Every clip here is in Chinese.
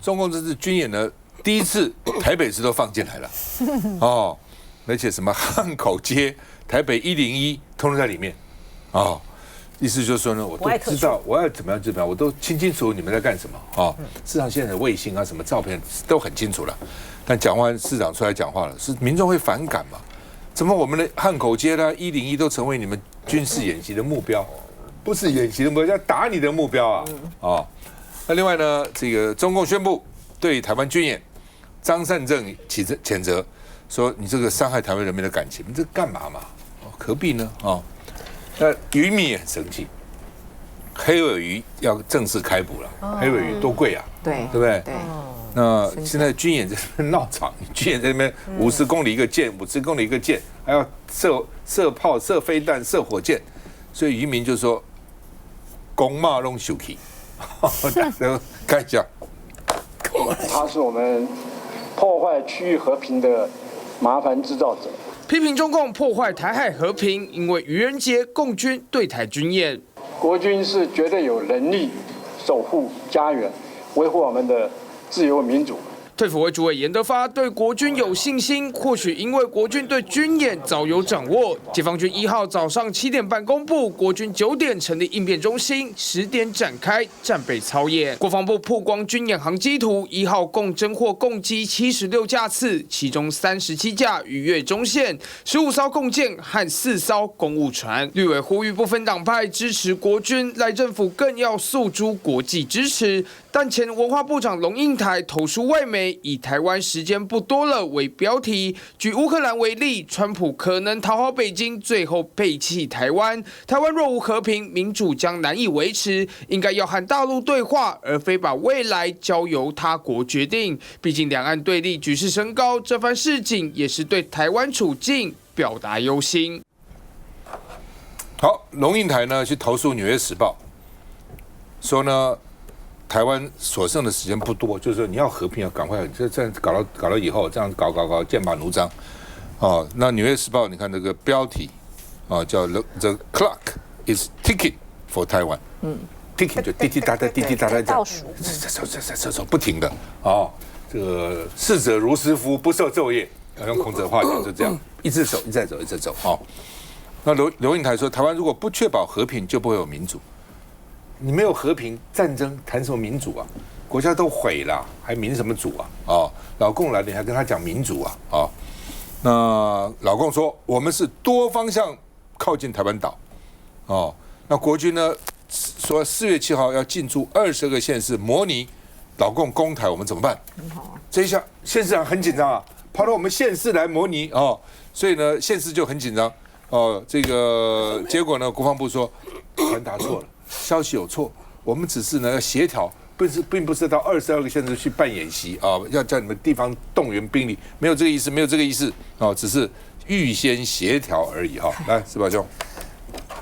中共这次军演呢，第一次台北市都放进来了，哦，而且什么汉口街、台北101通通在里面，哦，意思就是说呢，我都知道我要怎么样，我都清清楚楚你们在干什么啊。事实上，现在的卫星啊，什么照片都很清楚了，但讲话市长出来讲话了，是民众会反感嘛？怎么我们的汉口街啦、101都成为你们军事演习的目标？不是演习的目标，要打你的目标啊！哦，那另外呢，这个中共宣布对台湾军演，张善政谴责说你这个伤害台湾人民的感情，你这干嘛嘛？何必呢？哦，那渔民也很生气，黑鲔鱼要正式开捕了，黑鲔鱼多贵啊，对不对？对。那现在军演在那边闹场，军演在那边50公里一个舰，50公里一个舰，还要射炮、射飞弹、射火箭，所以渔民就说公骂弄手气，看一下，他是我们破坏区域和平的麻烦制造者，批评中共破坏台海和平，因为愚人节共军对台军演，国军是绝对有能力守护家园，维护我们的自由民主。退辅会主委严德发对国军有信心，或许因为国军对军演早有掌握。解放军1号早上7点半公布，国军9点成立应变中心，10点展开战备操演。国防部曝光军演航机图，1号共侦获共机76架次，其中37架逾越中线，15艘共舰和4艘公务船。绿委呼吁不分党派支持国军，赖政府更要诉诸国际支持。但前文化部长龙应台投书外媒，以台湾时间不多了为标题，举乌克兰为例，川普可能讨好北京，最后背弃台湾。台湾若无和平，民主将难以维持，应该要和大陆对话，而非把未来交由他国决定。毕竟两岸对立局势升高，这番示警也是对台湾处境表达忧心。好，龙应台呢去投诉《纽约时报》，说呢，台湾所剩的时间不多，就是说你要和平，要赶快，这样搞到以后，这样搞，剑拔弩张，哦，那《纽约时报》你看这个标题，啊，叫 The Clock is ticking for Taiwan， ticking 就滴滴答答倒数，走不停的，哦，这个逝者如斯夫，不受昼夜，要用孔子的话讲，就这样，一直走，哦。那刘应台说，台湾如果不确保和平，就不会有民主。你没有和平，战争谈什么民主啊？国家都毁了，还民什么主啊？哦，老共来了，你还跟他讲民主啊？哦，那老共说我们是多方向靠近台湾岛，哦，那国军呢说4月7号要进驻20个县市模拟老共攻台，我们怎么办？这一下县市长很紧张啊，跑到我们县市来模拟哦，所以呢县市就很紧张哦。这个结果呢，国防部说传达错了。消息有错，我们只是呢要协调，并不是到22个县市去办演习啊，要叫你们地方动员兵力，没有这个意思啊，只是预先协调而已哈。来，石宝兄，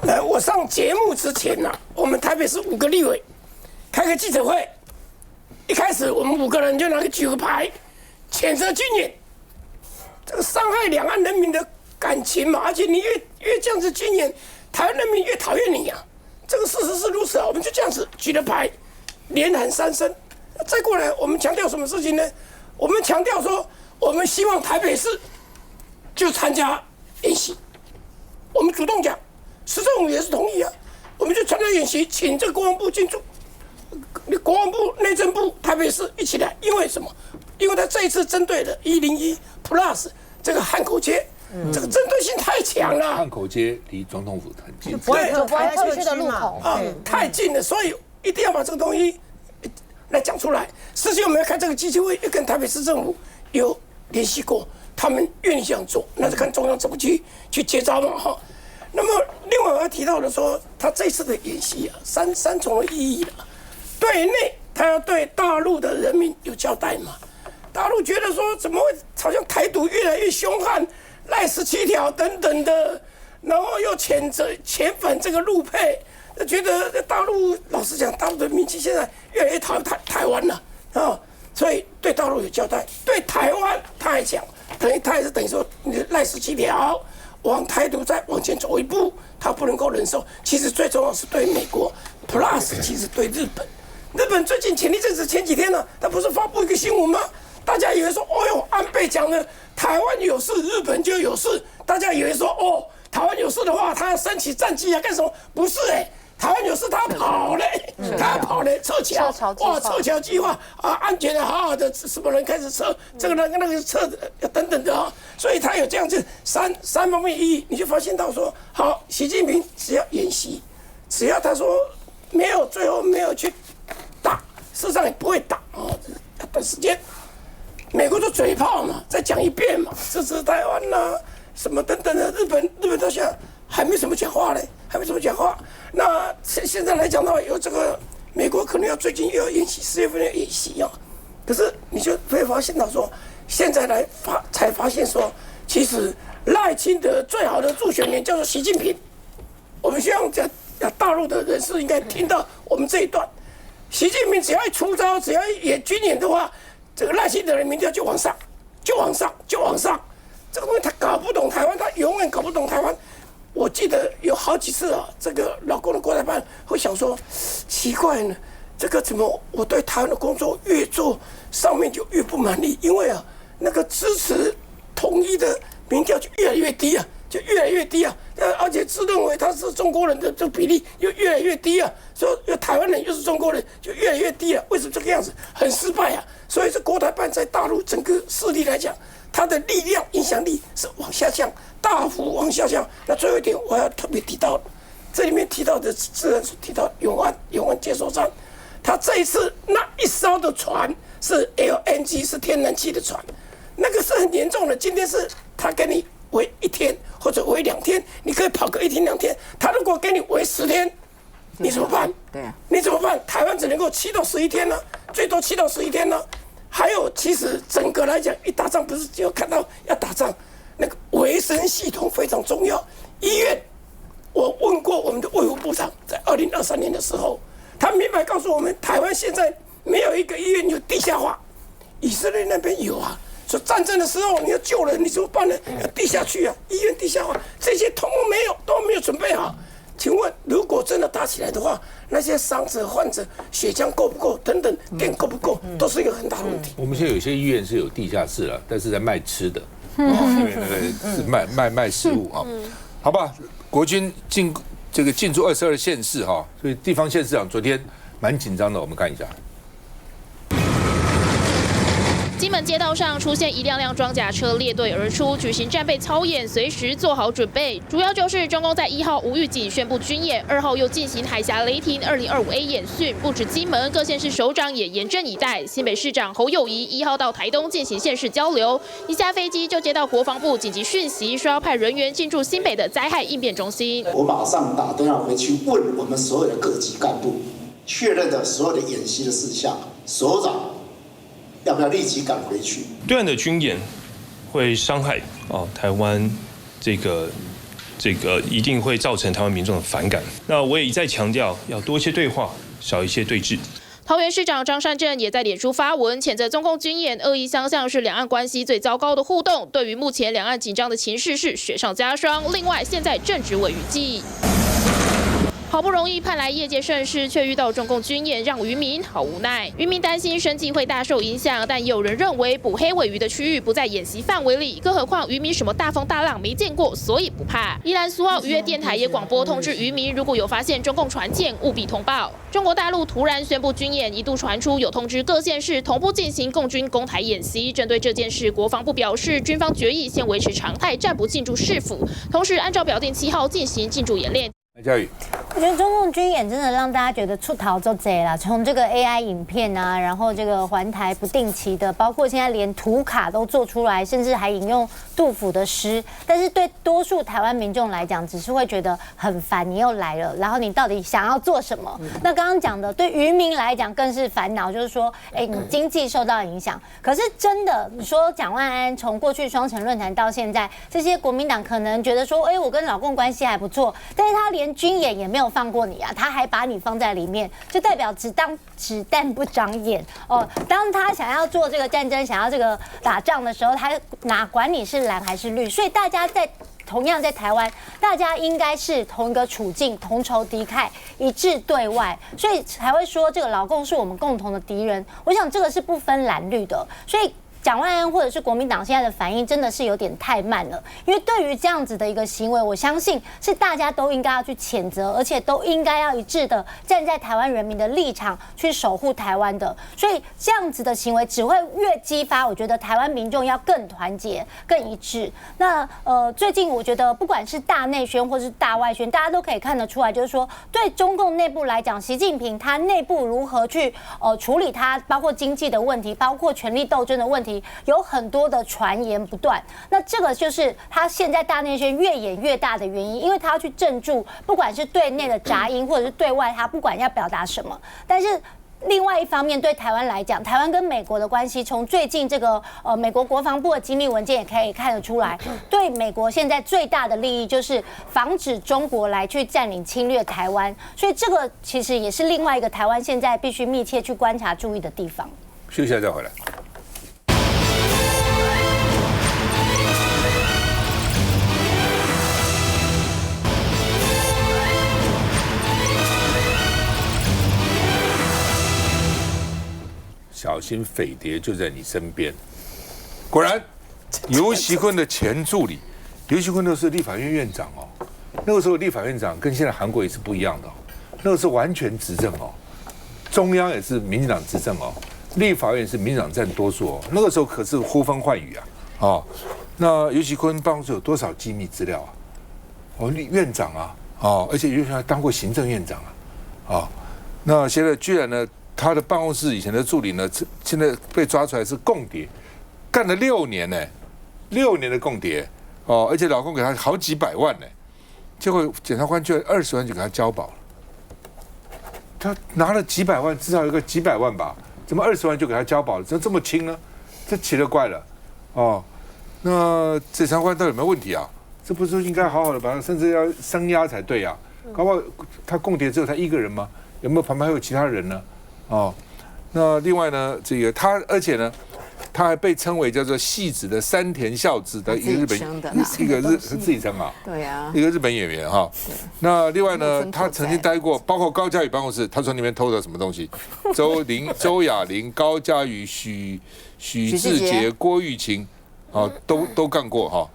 来，我上节目之前呢，我们台北市5个立委开个记者会，一开始我们5个人就拿个举个牌，谴责军演，这个伤害两岸人民的感情嘛，而且你越这样子军演，台湾人民越讨厌你呀。这个事实是如此啊，我们就这样子举了牌，连喊3声。再过来，我们强调什么事情呢？我们强调说，我们希望台北市就参加演习。我们主动讲，市政府也是同意啊。我们就参加演习，请这个国防部进驻，国防部、内政部、台北市一起来。因为什么？因为他这一次针对的101 Plus 这个汉口街。这个针对性太强了。汉口街离总统府很近，对，特区的路口啊，太近了，所以一定要把这个东西来讲出来。事先我们要开这个基金会，要跟台北市政府有联系过，他们愿意这样做，那就看中央怎么去接招嘛哈。那么另外我要提到的说，他这次的演习啊，三重的意义了。对内，他要对大陆的人民有交代嘛。大陆觉得说，怎么会好像台独越来越凶悍？赖17条等等的，然后又谴反这个陆配，觉得大陆老实讲，大陆的民气现在越来越讨厌台湾了啊，所以对大陆有交代，对台湾他也讲，他也是等于说赖17条往台独再往前走一步，他不能够忍受。其实最重要是对美国 ，plus 其实对日本，日本最近前几天呢，他不是发布一个新闻吗？大家以为说，哦哟，安倍讲了台湾有事，日本就有事。大家以为说，哦，台湾有事的话，他要升起战机啊，干什么？不是台湾有事，他跑嘞，撤侨，哇，撤侨计划啊，安全的好好的，什么人开始撤，这个人那个撤等等的啊，所以他有这样子三方面意义，你就发现到说，好，习近平只要演习，只要他说最后没有去打，事实上也不会打啊，要等时间。美国都嘴炮嘛，再讲一遍嘛，支持台湾啦，什么等等的，日本到现在还没什么讲话嘞，那现在来讲的话，有这个美国可能要最近又要演习，4月份要演习啊。可是你就会发现到说，现在才发现说，其实赖清德最好的助选人叫做习近平。我们希望大陆的人士应该听到我们这一段，习近平只要一出招，只要演军演的话，这个赖清德的民调就往上。这个东西他搞不懂台湾，他永远搞不懂台湾。我记得有好几次啊，这个老公的国台办会想说，奇怪呢，这个怎么我对台湾的工作越做上面就越不满意，因为啊，那个支持统一的民调就越来越低啊，而且自认为他是中国人的这个比例又越来越低啊，说台湾人又是中国人就越来越低啊，为什么这个样子很失败啊？所以这国台办在大陆整个势力来讲，它的力量影响力是往下降，大幅往下降。那最后一点我要特别提到，这里面提到的自然是提到永安接收站，他这一次那一艘的船是 LNG 是天然气的船，那个是很严重的。今天是他给你围1天或者围2天，你可以跑个1天2天。他如果给你围10天，你怎么办？对啊，你怎么办？台湾只能够7到11天呢，最多7到11天呢。还有，其实整个来讲，一打仗不是只有看到要打仗，那个维生系统非常重要。医院，我问过我们的卫福部长，在2023年的时候，他明白告诉我们，台湾现在没有一个医院有地下化，以色列那边有啊。说战争的时候你要救人，你怎么办呢？要地下去啊，医院地下化，这些通通都没有准备好。请问，如果真的打起来的话，那些伤者、患者血浆够不够等等，电够不够，都是一个很大的问题。我们现在有些医院是有地下室了，但是在卖吃的，因为那个是卖食物啊。好吧，国军进驻22县市哈，所以地方县市长昨天蛮紧张的，我们看一下。金门街道上出现一辆辆装甲车列队而出，举行战备操演，随时做好准备。主要就是中共在1号无预警宣布军演，2号又进行海峡雷霆2025A 演训，不止金门，各县市首长也严阵以待。新北市长侯友宜1号到台东进行县市交流，一下飞机就接到国防部紧急讯息，说要派人员进驻新北的灾害应变中心。我马上打电话回去问我们所有的各级干部，确认的所有的演习的事项，首长要不要立即赶回去？对岸的军演会伤害台湾，这个一定会造成台湾民众的反感。那我也一再强调，要多一些对话，少一些对峙。桃园市长张善政也在脸书发文谴责中共军演，恶意相向是两岸关系最糟糕的互动。对于目前两岸紧张的情势是雪上加霜。另外，现在正值尾雨季。好不容易盼来业界盛事，却遇到中共军演，让渔民好无奈。渔民担心生计会大受影响，但也有人认为捕黑尾鱼的区域不在演习范围里，更何况渔民什么大风大浪没见过，所以不怕。宜兰苏澳渔业电台也广播通知渔民，如果有发现中共船舰，务必通报。中国大陆突然宣布军演，一度传出有通知各县市同步进行共军攻台演习。针对这件事，国防部表示，军方决议先维持常态，暂不进驻市府，同时按照表定7号进行进驻演练。嘉宇，我觉得中共军演真的让大家觉得出逃就贼了。从这个 AI 影片啊，然后这个环台不定期的，包括现在连图卡都做出来，甚至还引用杜甫的诗。但是对多数台湾民众来讲，只是会觉得很烦，你又来了，然后你到底想要做什么？那刚刚讲的，对渔民来讲更是烦恼，就是说，你经济受到影响。可是真的，你说蒋万安从过去双城论坛到现在，这些国民党可能觉得说，我跟老共关系还不错，但是他连军演也没有放过你啊，他还把你放在里面，就代表只当子弹不长眼哦。当他想要做这个战争，想要这个打仗的时候，他哪管你是蓝还是绿？所以大家在同样在台湾，大家应该是同一个处境，同仇敌忾，一致对外，所以才会说这个老共是我们共同的敌人。我想这个是不分蓝绿的，所以。蒋万安或者是国民党现在的反应真的是有点太慢了，因为对于这样子的一个行为，我相信是大家都应该要去谴责，而且都应该要一致的站在台湾人民的立场去守护台湾的。所以这样子的行为只会越激发，我觉得台湾民众要更团结、更一致。那最近我觉得不管是大内宣或是大外宣，大家都可以看得出来，就是说对中共内部来讲，习近平他内部如何去处理他包括经济的问题，包括权力斗争的问题。有很多的传言不断，那这个就是他现在大内宣越演越大的原因，因为他要去镇住，不管是对内的杂音，或者是对外他不管要表达什么，但是。另外一方面，对台湾来讲，台湾跟美国的关系，从最近这个美国国防部的机密文件也可以看得出来，对美国现在最大的利益就是防止中国来去占领侵略台湾，所以这个其实也是另外一个台湾现在必须密切去观察注意的地方。休息一下再回来。小心匪谍就在你身边。果然，游锡堃的前助理，游锡堃都是立法院院长哦。那个时候立法院长跟现在韩国也是不一样的哦，那个是完全执政哦，中央也是民进党执政哦，立法院是民进党占多数哦。那个时候可是呼风唤雨啊！哦，那游锡堃办公室有多少机密资料啊？哦，院长啊，哦，而且游锡堃还当过行政院长啊，哦，那现在居然呢？他的办公室以前的助理呢，现在被抓出来是共谍，干了6年呢，6年的共谍哦，而且老公给他好几百万呢，结果检察官居然20万就给他交保了，他拿了几百万，至少有个几百万吧，怎么20万就给他交保了？怎么这么轻呢？这奇了怪了哦。那检察官到底有没有问题啊？这不是应该好好的把他，甚至要声押才对啊？搞不好他共谍只有他一个人吗？有没有旁边还有其他人呢？哦，那另外呢，这个他，而且呢，他还被称为叫做戏子的山田孝之的一个日本自己称啊，对啊，一个日本演员哈。那另外呢，他曾经待过，包括高嘉瑜办公室，他从里面偷了什么东西？周雅玲、高嘉瑜、许志杰、郭玉琴，啊，都干过哈。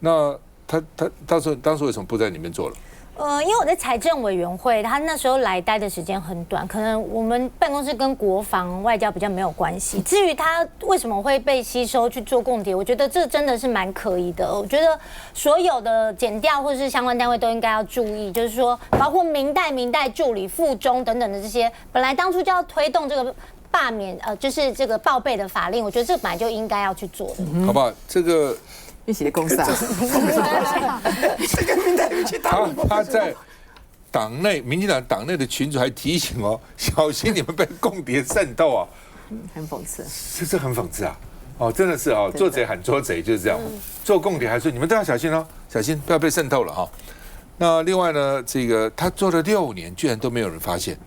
那他当时为什么不在里面做了？因为我在财政委员会，他那时候来待的时间很短，可能我们办公室跟国防外交比较没有关系。至于他为什么会被吸收去做共谍，我觉得这真的是蛮可疑的。我觉得所有的检调或是相关单位都应该要注意，就是说，包括明代助理、副中等等的这些，本来当初就要推动这个罢免，就是这个报备的法令，我觉得这本来就应该要去做的，好不好？这个。一起公司啊！他在党内，民进党党内的群组还提醒哦，小心你们被共谍渗透啊！很讽刺，这很讽刺啊！哦，真的是哦，做贼喊捉贼就是这样，做共谍还说你们都要小心哦，小心不要被渗透了哈。那另外呢，这个他做了6年，居然都没有人发现，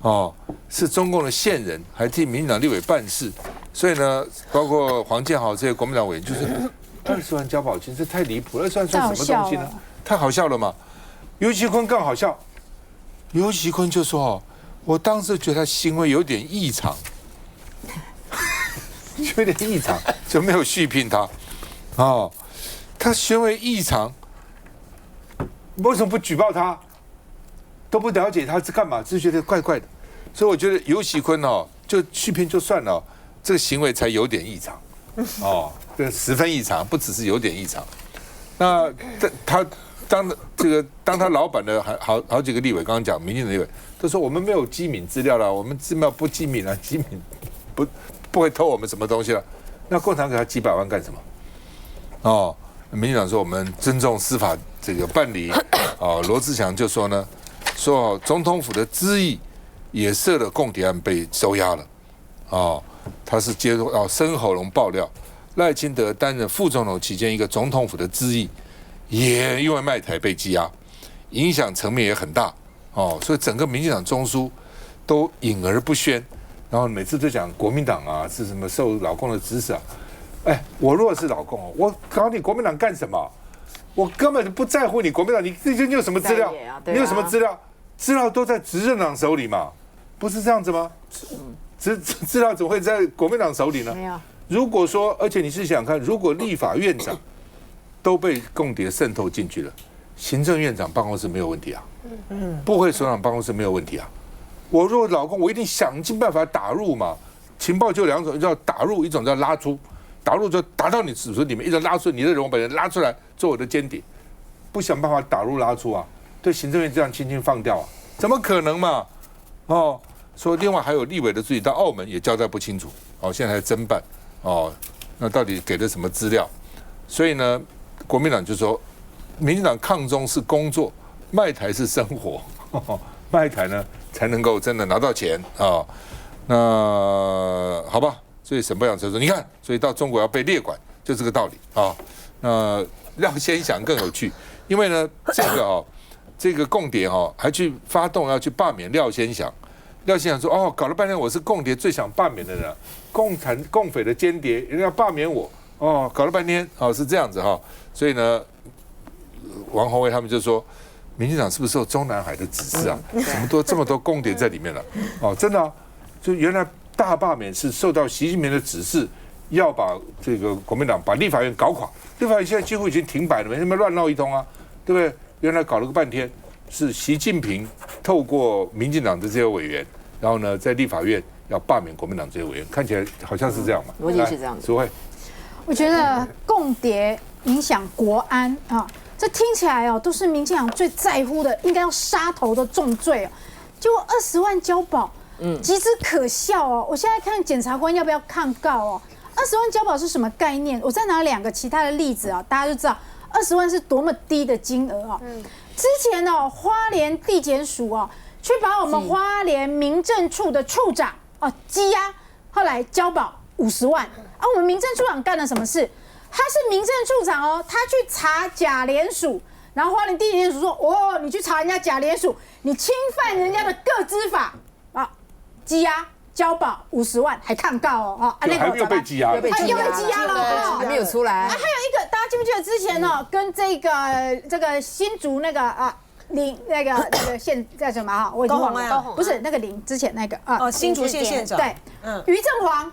哦，是中共的线人，还替民进党立委办事，所以呢，包括黄建豪这些国民党委员就是。20万交保金，这太离谱了！20万算什么东西呢？太好笑了嘛！游锡堃更好笑，游锡堃就说：“哦，我当时觉得他行为有点异常，有点异常，就没有续聘他。哦，他行为异常，为什么不举报他？都不了解他是干嘛，只是觉得怪怪的。所以我觉得游锡堃哦，就续聘就算了，这个行为才有点异常。哦。”这10分异常，不只是有点异常。那他当他老板的好几个立委，刚刚讲民进的立委都说我们没有机敏资料了，我们资料不机敏了，机敏不会偷我们什么东西了。那共产党给他几百万干什么？哦，民进党说我们尊重司法这个办理。哦，罗志祥就说呢，说总统府的咨议也设了共谍案被收押了。哦，他是接受到深喉咙爆料。赖清德担任副总统期间，一个总统府的咨议也因为卖台被羁押，影响层面也很大哦，所以整个民进党中枢都隐而不宣，然后每次都讲国民党啊是什么受老共的指使啊，哎，我如果是老共，我搞你国民党干什么？我根本就不在乎你国民党，你有什么资料？你有什么资料？资料都在执政党手里嘛，不是这样子吗？资料怎么会在国民党手里呢？没有。如果说，而且你是想看，如果立法院长都被共谍渗透进去了，行政院长办公室没有问题啊，部会首长办公室没有问题啊。我如果老公，我一定想尽办法打入嘛。情报就两种，叫打入，一种叫拉出。打入就打到你指纹里面，一直拉出你的人，我把人拉出来做我的间谍，不想办法打入拉出啊？对行政院这样轻轻放掉啊？怎么可能嘛？哦，说另外还有立委的自己到澳门也交代不清楚，哦，现在还侦办，哦，那到底给了什么资料？所以呢，国民党就说，民进党抗中是工作，卖台是生活，卖台呢才能够真的拿到钱啊。那好吧。所以沈伯洋就说：“你看，所以到中国要被列管，就这个道理啊。那廖先祥更有趣，因为呢，这个共谍还去发动要去罢免廖先祥。廖先祥说：哦，搞了半天我是共谍最想罢免的人，共匪的间谍，人家要罢免我。哦，搞了半天是这样子哈。所以呢，王宏威他们就说，民进党是不是受中南海的指示啊？怎么这么多共谍在里面了？哦，真的啊，就原来。”大罢免是受到习近平的指示，要把这个国民党把立法院搞垮。立法院现在几乎已经停摆了，没那么乱闹一通啊，对不对？原来搞了个半天，是习近平透过民进党的这些委员，然后呢，在立法院要罢免国民党这些委员，看起来好像是这样嘛。逻辑是这样的。淑慧，我觉得共谍影响国安啊，这听起来都是民进党最在乎的，应该要杀头的重罪哦。结果20万交保。极之可笑哦！我现在看检察官要不要抗告哦。20万交保是什么概念？我再拿2个其他的例子啊，大家就知道20万是多么低的金额啊。之前花莲地检署去把我们花莲民政处的处长羁押，后来交保50万啊。我们民政处长干了什么事？他是民政处长他去查假联署，然后花莲地检署说你去查人家假联署，你侵犯人家的个资法。羁押交保50万，还抗告还没有被羁押，他又被羁押了，还没有出来。还有一个，大家记不记得之前跟这个新竹那个林那个县叫什么我已经忘了，不是那个林之前那个新竹县县长对，于正煌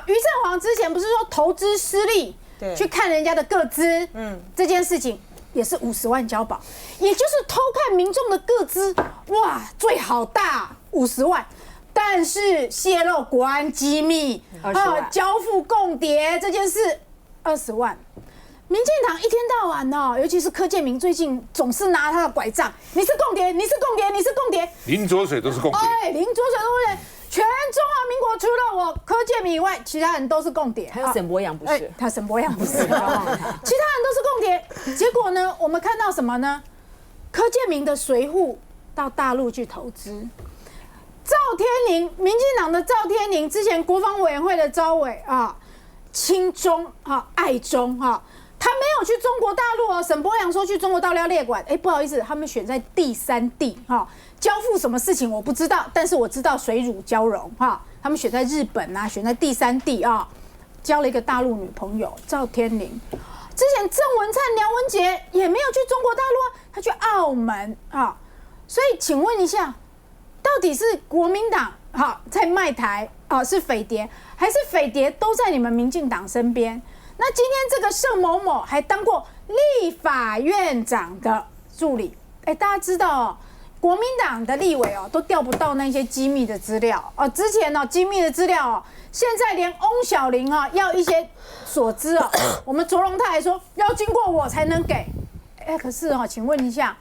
于正煌之前不是说投资失利，去看人家的个资，这件事情也是50万交保，也就是偷看民众的个资，哇，罪好大，50万。但是泄露国安机密交付共谍这件事20万，民进党一天到晚尤其是柯建铭最近总是拿他的拐杖，你是共谍，你是共谍，你是共谍，林濁水都是共谍，林浊水都是，全中华民国除了我柯建铭以外，其他人都是共谍，还有沈伯洋不是，他沈伯洋不是，其他人都是共谍。结果呢，我们看到什么呢？柯建铭的随扈到大陆去投资。赵天麟，民进党的赵天麟，之前国防委员会的召委亲中爱中他没有去中国大陆沈伯洋说去中国大陆要列管，不好意思，他们选在第3地交付什么事情我不知道，但是我知道水乳交融他们选在日本选在第3地交了一个大陆女朋友赵天麟。之前郑文灿、梁文杰也没有去中国大陆他去澳门所以请问一下。到底是国民党在卖台是匪谍，还是匪谍都在你们民进党身边？那今天这个盛某某还当过立法院长的助理，大家知道国民党的立委都调不到那些机密的资料之前机密的资料现在连翁小玲要一些所知我们卓荣泰还说要经过我才能给，可是请问一下，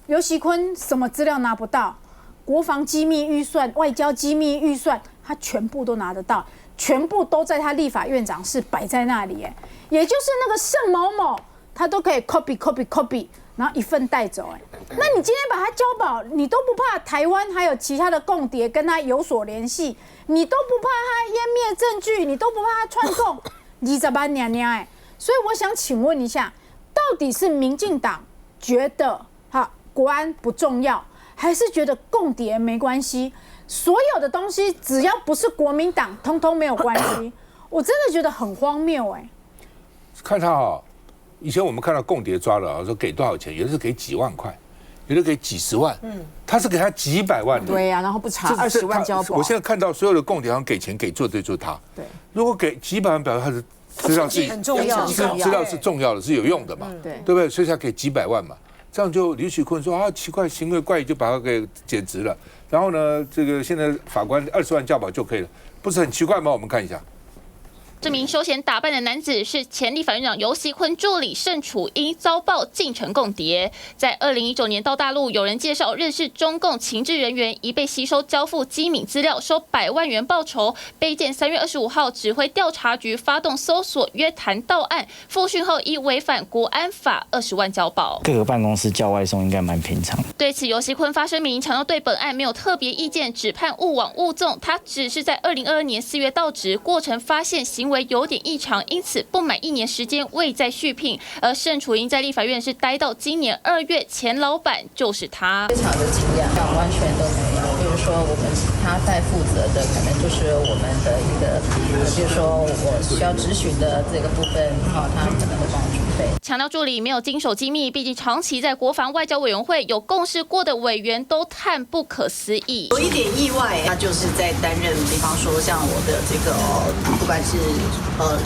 游锡堃什么资料拿不到？国防机密预算、外交机密预算，他全部都拿得到，全部都在他立法院长室摆在那里，也就是那个盛某某，他都可以 copy， 然后一份带走，那你今天把他交保，你都不怕台湾还有其他的共谍跟他有所联系，你都不怕他湮灭证据，你都不怕他串供，20万娘娘所以我想请问一下，到底是民进党觉得国安不重要？还是觉得共谍没关系，所有的东西只要不是国民党，通通没有关系。我真的觉得很荒谬看他以前我们看到共谍抓了啊，说给多少钱，有的是给几万块，有的给几十万，他是给他几百万的。对呀，然后不查20万交保。我现在看到所有的共谍好像给钱给做的就是他。对，如果给几百万，表示他的资料是很重要，资料是重要的，是有用的嘛，对不对？所以才给几百万嘛。这样就李许坤说啊，奇怪，行为怪异，就把他给减职了。然后呢，这个现在法官20万交保就可以了，不是很奇怪吗？我们看一下。这名休闲打扮的男子是前立法院长游锡堃助理盛楚英，遭报进城共谍。在2019年到大陆，有人介绍认识中共情治人员，已被吸收交付机敏资料，收100万元报酬。被见3月25号指挥调查局发动搜索，约谈到案。复讯后依违反国安法20万交保。各个办公室叫外送应该蛮平常。对此，游锡堃发声明，强调对本案没有特别意见，只判勿枉勿纵。他只是在2022年4月到职，过程发现行为有点异常，因此不满1年时间未再续聘。而盛楚英在立法院是待到今年2月，前老板就是他。非常的惊讶，完全都没有。比如说我们他在负责的可能就是我们的一个，比如说我需要咨询的这个部分，他可能会帮我准备。强调助理没有经手机密，毕竟长期在国防外交委员会有共事过的委员都叹不可思议。有一点意外，他就是在担任，比方说像我的这个不管是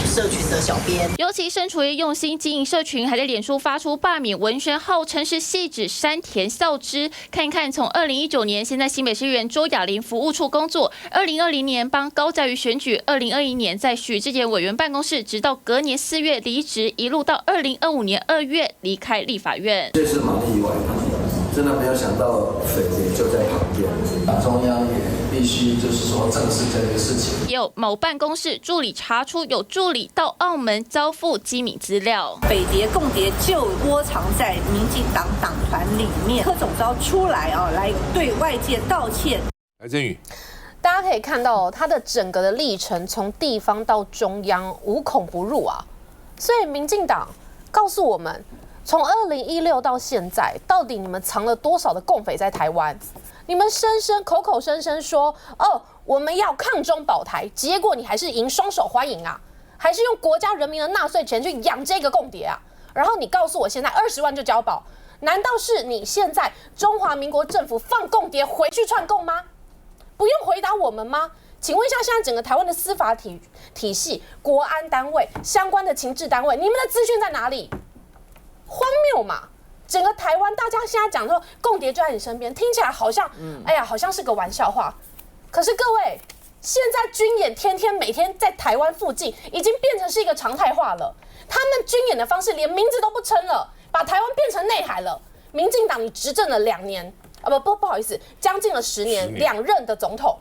社群的小编，尤其盛楚英用心经营社群，还在脸书发出罢免文宣，号称是戏指山田孝之。看一看，从2019年先在新北市议员周雅玲服务处工作，2020年帮高嘉瑜选举，2021年在许智杰委员办公室，直到隔年4月离职，一路到2025年2月离开立法院。这是蛮意外的，真的没有想到匪谍就在旁边，中央也必须就是说正视这个事情。也有某办公室助理查出有助理到澳门交付机密资料，匪谍共谍就窝藏在民进党党团里面。柯总召出来来对外界道歉。来，振宇。大家可以看到，它的整个的历程，从地方到中央，无孔不入啊。所以民进党告诉我们，从2016到现在，到底你们藏了多少的共匪在台湾？你们口口声声说，我们要抗中保台，结果你还是赢双手欢迎啊，还是用国家人民的纳税钱去养这个共谍啊。然后你告诉我，现在20万就交保，难道是你现在中华民国政府放共谍回去串供吗？不用回答我们吗？请问一下，现在整个台湾的司法体系、国安单位、相关的情治单位，你们的资讯在哪里？荒谬嘛！整个台湾，大家现在讲说共谍就在你身边，听起来好像，好像是个玩笑话。可是各位，现在军演天天每天在台湾附近，已经变成是一个常态化了。他们军演的方式连名字都不称了，把台湾变成内海了。民进党你执政了2年。不好意思，将近了10年，2任的总统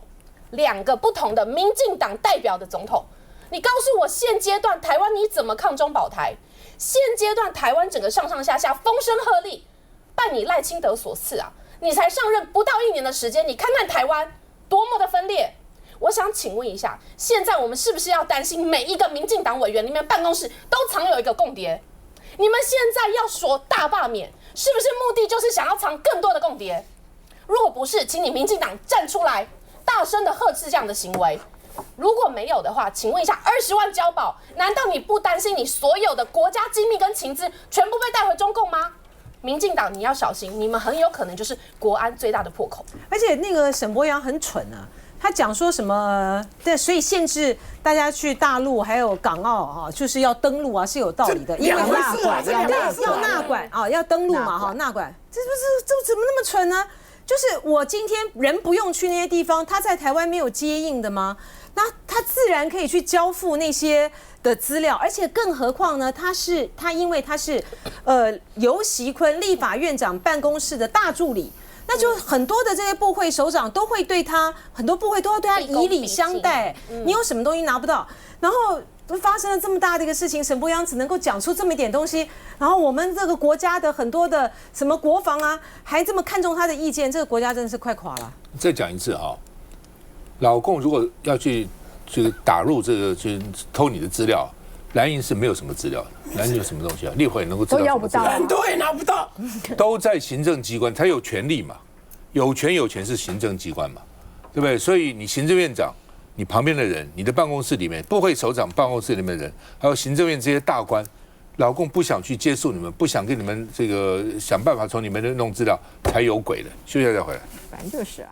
，2个不同的民进党代表的总统，你告诉我现阶段台湾你怎么抗中保台？现阶段台湾整个上上下下风声鹤唳，拜你赖清德所赐啊！你才上任不到1年的时间，你看看台湾多么的分裂。我想请问一下，现在我们是不是要担心每一个民进党委员里面办公室都藏有一个共谍？你们现在要说大罢免，是不是目的就是想要藏更多的共谍？如果不是，请你民进党站出来，大声的呵斥这样的行为。如果没有的话，请问一下，20万交保，难道你不担心你所有的国家机密跟情资全部被带回中共吗？民进党你要小心，你们很有可能就是国安最大的破口。而且那个沈伯洋很蠢啊。他讲说什么？对，所以限制大家去大陆还有港澳就是要登陆啊，是有道理的。因为纳管，对，要纳管啊，要登陆嘛纳管。这怎么那么蠢呢？就是我今天人不用去那些地方，他在台湾没有接应的吗？那他自然可以去交付那些的资料，而且更何况呢？他因为他是游锡堃立法院长办公室的大助理。那就很多的这些部会首长都会对他，很多部会都要对他以礼相待。你有什么东西拿不到？然后发生了这么大的一个事情，沈伯洋只能够讲出这么一点东西，然后我们这个国家的很多的什么国防啊，还这么看重他的意见，这个国家真的是快垮了。再讲一次啊，老共如果要去打入这个去偷你的资料，蓝营是没有什么资料的，蓝营有什么东西啊？立委能够知道什么资料？很多也拿不到，都在行政机关，他有权利嘛，有权是行政机关嘛，对不对？所以你行政院长，你旁边的人，你的办公室里面，部会首长办公室里面的人，还有行政院这些大官，老共不想去接受你们，不想跟你们这个想办法从你们那弄资料，才有鬼的。休息一下再回来。反正就是啊。